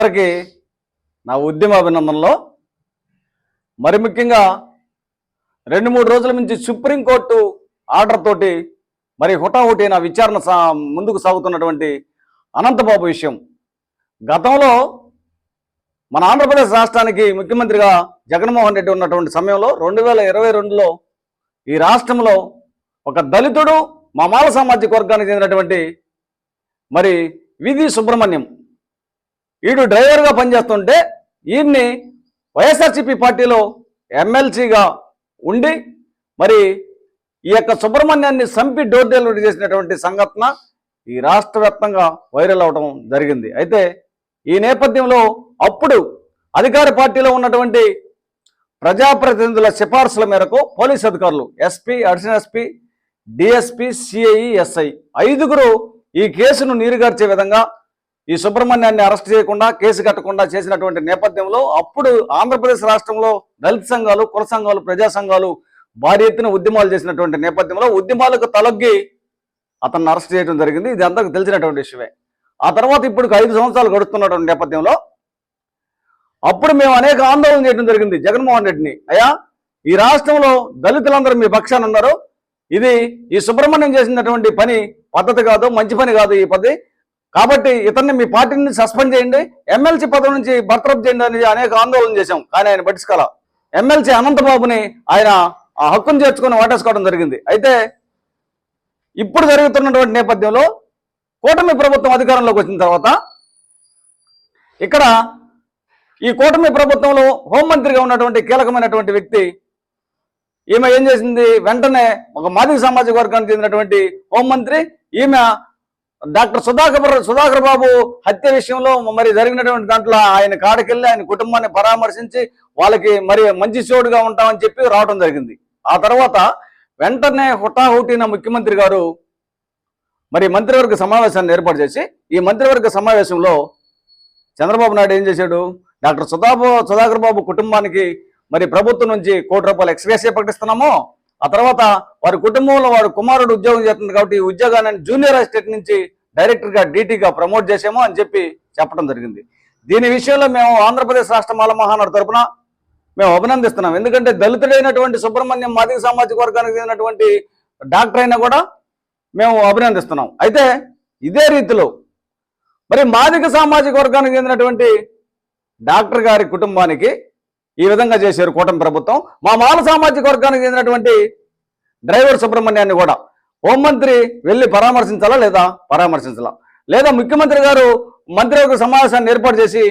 అందరికీ నా ఉద్యమ అభినందనలో. మరి ముఖ్యంగా 2-3 రోజుల నుంచి సుప్రీంకోర్టు ఆర్డర్ తోటి మరి హుటాహుటిన విచారణ ముందుకు సాగుతున్నటువంటి అనంతబాబు విషయం. గతంలో మన ఆంధ్రప్రదేశ్ రాష్ట్రానికి ముఖ్యమంత్రిగా జగన్మోహన్ రెడ్డి ఉన్నటువంటి సమయంలో 2022లో ఈ రాష్ట్రంలో ఒక దళితుడు మా మాల సామాజిక వర్గానికి చెందినటువంటి మరి విధి సుబ్రహ్మణ్యం ఈడు డ్రైవర్గా పనిచేస్తుంటే ఈయన్ని వైఎస్ఆర్సీపీ పార్టీలో ఎమ్మెల్సీగా ఉండి మరి ఈ యొక్క సుబ్రహ్మణ్యాన్ని సంపి డోర్ డెలివరీ చేసినటువంటి సంఘటన ఈ రాష్ట్ర వ్యాప్తంగా వైరల్ అవడం జరిగింది. అయితే ఈ నేపథ్యంలో అప్పుడు అధికార పార్టీలో ఉన్నటువంటి ప్రజాప్రతినిధుల సిఫార్సుల మేరకు పోలీస్ అధికారులు SP, additional SP, DSP, CI, SI 5గురు ఈ కేసును నీరుగార్చే విధంగా ఈ సుబ్రహ్మణ్యాన్ని అరెస్ట్ చేయకుండా కేసు కట్టకుండా చేసినటువంటి నేపథ్యంలో అప్పుడు ఆంధ్రప్రదేశ్ రాష్ట్రంలో దళిత సంఘాలు, కుల సంఘాలు, ప్రజా సంఘాలు భారీ ఎత్తున ఉద్యమాలు చేసినటువంటి నేపథ్యంలో ఉద్యమాలకు తలొగ్గి అతన్ని అరెస్ట్ చేయడం జరిగింది. ఇది అందరికి తెలిసినటువంటి విషయమే. ఆ తర్వాత ఇప్పుడు 5 సంవత్సరాలు గడుస్తున్నటువంటి నేపథ్యంలో అప్పుడు మేము అనేక ఆందోళన చేయడం జరిగింది జగన్మోహన్ రెడ్డిని. అయ్యా, ఈ రాష్ట్రంలో దళితులందరూ మీ పక్షాన ఉన్నారు, ఇది ఈ సుబ్రహ్మణ్యం చేసినటువంటి పని పద్ధతి కాదు, మంచి పని కాదు ఈ పద్ధతి, కాబట్టి ఇతన్ని మీ పార్టీని సస్పెండ్ చేయండి, ఎమ్మెల్సీ పదవి నుంచి బర్తరఫ్ చేయండి అని అనేక ఆందోళన చేశాం. కానీ ఆయన పట్టించుకోవాలా. ఎమ్మెల్సీ అనంతబాబుని ఆయన ఆ హక్కును చేర్చుకొని వాటేసుకోవడం జరిగింది. అయితే ఇప్పుడు జరుగుతున్నటువంటి నేపథ్యంలో కూటమి ప్రభుత్వం అధికారంలోకి వచ్చిన తర్వాత ఇక్కడ ఈ కూటమి ప్రభుత్వంలో హోంమంత్రిగా ఉన్నటువంటి కీలకమైనటువంటి వ్యక్తి ఈమె ఏం చేసింది, వెంటనే ఒక మాదిగ సామాజిక వర్గానికి చెందినటువంటి హోంమంత్రి ఈమె డాక్టర్ సుధాకర్ బాబు హత్య విషయంలో మరి జరిగినటువంటి దాంట్లో ఆయన కాడికెళ్ళి ఆయన కుటుంబాన్ని పరామర్శించి వాళ్ళకి మరి మంచి చోటుగా ఉంటామని చెప్పి రావడం జరిగింది. ఆ తర్వాత వెంటనే హుటాహుటిన ముఖ్యమంత్రి గారు మరి మంత్రివర్గ సమావేశాన్ని ఏర్పాటు చేసి ఈ మంత్రివర్గ సమావేశంలో చంద్రబాబు నాయుడు ఏం చేశాడు, డాక్టర్ సుధాకర్ బాబు కుటుంబానికి మరి ప్రభుత్వం నుంచి ₹1 కోటి ఎక్స్గ్రేషియా ప్రకటిస్తున్నాము, ఆ తర్వాత వారి కుటుంబంలో వారి కుమారుడు ఉద్యోగం చేస్తుంది కాబట్టి ఈ ఉద్యోగాన్ని జూనియర్ అసిస్టెంట్ నుంచి డైరెక్టర్గా డీటీగా ప్రమోట్ చేసాము అని చెప్పి చెప్పడం జరిగింది. దీని విషయంలో మేము ఆంధ్రప్రదేశ్ రాష్ట్ర మాల మహానాడు తరఫున మేము అభినందిస్తున్నాం. ఎందుకంటే దళితుడైనటువంటి సుబ్రహ్మణ్యం మాదిగ సామాజిక వర్గానికి చెందినటువంటి డాక్టర్ అయినా కూడా మేము అభినందిస్తున్నాం. అయితే ఇదే రీతిలో మరి మాదిగ సామాజిక వర్గానికి చెందినటువంటి డాక్టర్ గారి కుటుంబానికి ఈ విధంగా చేశారు కూటమి ప్రభుత్వం. మా మాల సామాజిక వర్గానికి చెందినటువంటి డ్రైవర్ సుబ్రహ్మణ్యాన్ని కూడా హోంమంత్రి వెళ్ళి పరామర్శించాలా లేదా ముఖ్యమంత్రి గారు మంత్రివర్గ సమావేశాన్ని ఏర్పాటు చేసి